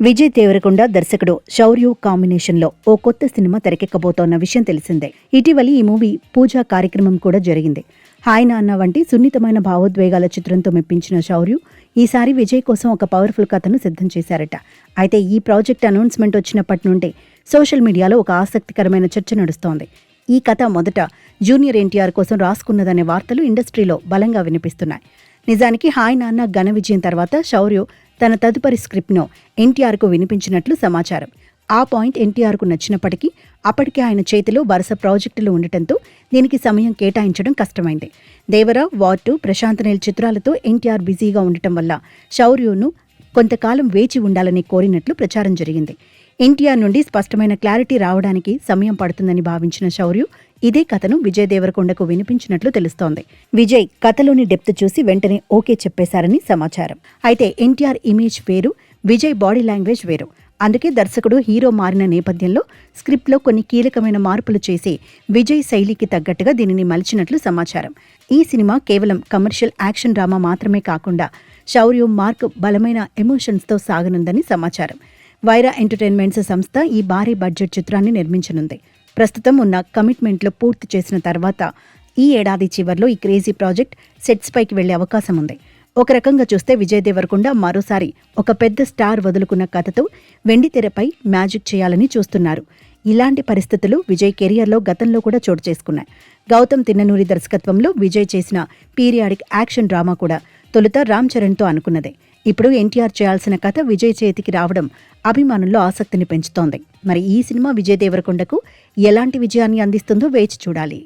విజయ్ దేవరకొండ దర్శకుడు శౌర్య కాంబినేషన్లో ఓ కొత్త సినిమా తెరకెక్కబోతోన్న విషయం తెలిసిందే. ఇటీవలి ఈ మూవీ పూజా కార్యక్రమం కూడా జరిగింది. హాయ్ నాన్న వంటి సున్నితమైన భావోద్వేగాల చిత్రంతో మెప్పించిన శౌర్య ఈసారి విజయ్ కోసం ఒక పవర్ఫుల్ కథను సిద్ధం చేశారట. అయితే ఈ ప్రాజెక్ట్ అనౌన్స్మెంట్ వచ్చినప్పటి నుండే సోషల్ మీడియాలో ఒక ఆసక్తికరమైన చర్చ నడుస్తోంది. ఈ కథ మొదట జూనియర్ ఎన్టీఆర్ కోసం రాసుకున్నదనే వార్తలు ఇండస్ట్రీలో బలంగా వినిపిస్తున్నాయి. నిజానికి హాయ్ నాన్న ఘన విజయం తర్వాత శౌర్య తన తదుపరి స్క్రిప్ట్ను ఎన్టీఆర్కు వినిపించినట్లు సమాచారం. ఆ పాయింట్ ఎన్టీఆర్కు నచ్చినప్పటికీ అప్పటికే ఆయన చేతిలో వరుస ప్రాజెక్టులు ఉండటంతో దీనికి సమయం కేటాయించడం కష్టమైంది. దేవర, వార్ 2, ప్రశాంత్ నీల్ చిత్రాలతో ఎన్టీఆర్ బిజీగా ఉండటం వల్ల శౌర్యను కొంతకాలం వేచి ఉండాలని కోరినట్లు ప్రచారం జరిగింది. ఎన్టీఆర్ నుండి స్పష్టమైన క్లారిటీ రావడానికి సమయం పడుతుందని భావించిన శౌర్య ఇదే కథను విజయ్ దేవరకొండకు వినిపించినట్లు తెలుస్తోంది. విజయ్ కథలోని డెప్త్ చూసి వెంటనే ఓకే చెప్పేశారని సమాచారం. అయితే ఎన్టీఆర్ ఇమేజ్ వేరు, విజయ్ బాడీ లాంగ్వేజ్ వేరు. అందుకే దర్శకుడు హీరో మారిన నేపథ్యంలో స్క్రిప్ట్లో కొన్ని కీలకమైన మార్పులు చేసి విజయ్ శైలికి తగ్గట్టుగా దీనిని మలిచినట్లు సమాచారం. ఈ సినిమా కేవలం కమర్షియల్ యాక్షన్ డ్రామా మాత్రమే కాకుండా శౌర్య మార్క్ బలమైన ఎమోషన్స్తో సాగనుందని సమాచారం. వైరా ఎంటర్టైన్మెంట్స్ సంస్థ ఈ భారీ బడ్జెట్ చిత్రాన్ని నిర్మించనుంది. ప్రస్తుతం ఉన్న కమిట్మెంట్లు పూర్తి చేసిన తర్వాత ఈ ఏడాది చివర్లో ఈ క్రేజీ ప్రాజెక్ట్ సెట్స్ పైకి వెళ్లే అవకాశం ఉంది. ఒక రకంగా చూస్తే విజయ్ దేవరకొండ మరోసారి ఒక పెద్ద స్టార్ వదులుకున్న కథతో వెండితెరపై మ్యాజిక్ చేయాలని చూస్తున్నారు. ఇలాంటి పరిస్థితులు విజయ్ కెరియర్లో గతంలో కూడా చోటు చేసుకున్నాయి. గౌతమ్ తిన్ననూరి దర్శకత్వంలో విజయ్ చేసిన పీరియాడిక్ యాక్షన్ డ్రామా కూడా తొలుత రామ్ చరణ్తో అనుకున్నదే. ఇప్పుడు ఎన్టీఆర్ చేయాల్సిన కథ విజయ్ చేతికి రావడం అభిమానుల్లో ఆసక్తిని పెంచుతోంది. మరి ఈ సినిమా విజయ్ దేవరకొండకు ఎలాంటి విజయాన్ని అందిస్తుందో వేచి చూడాలి.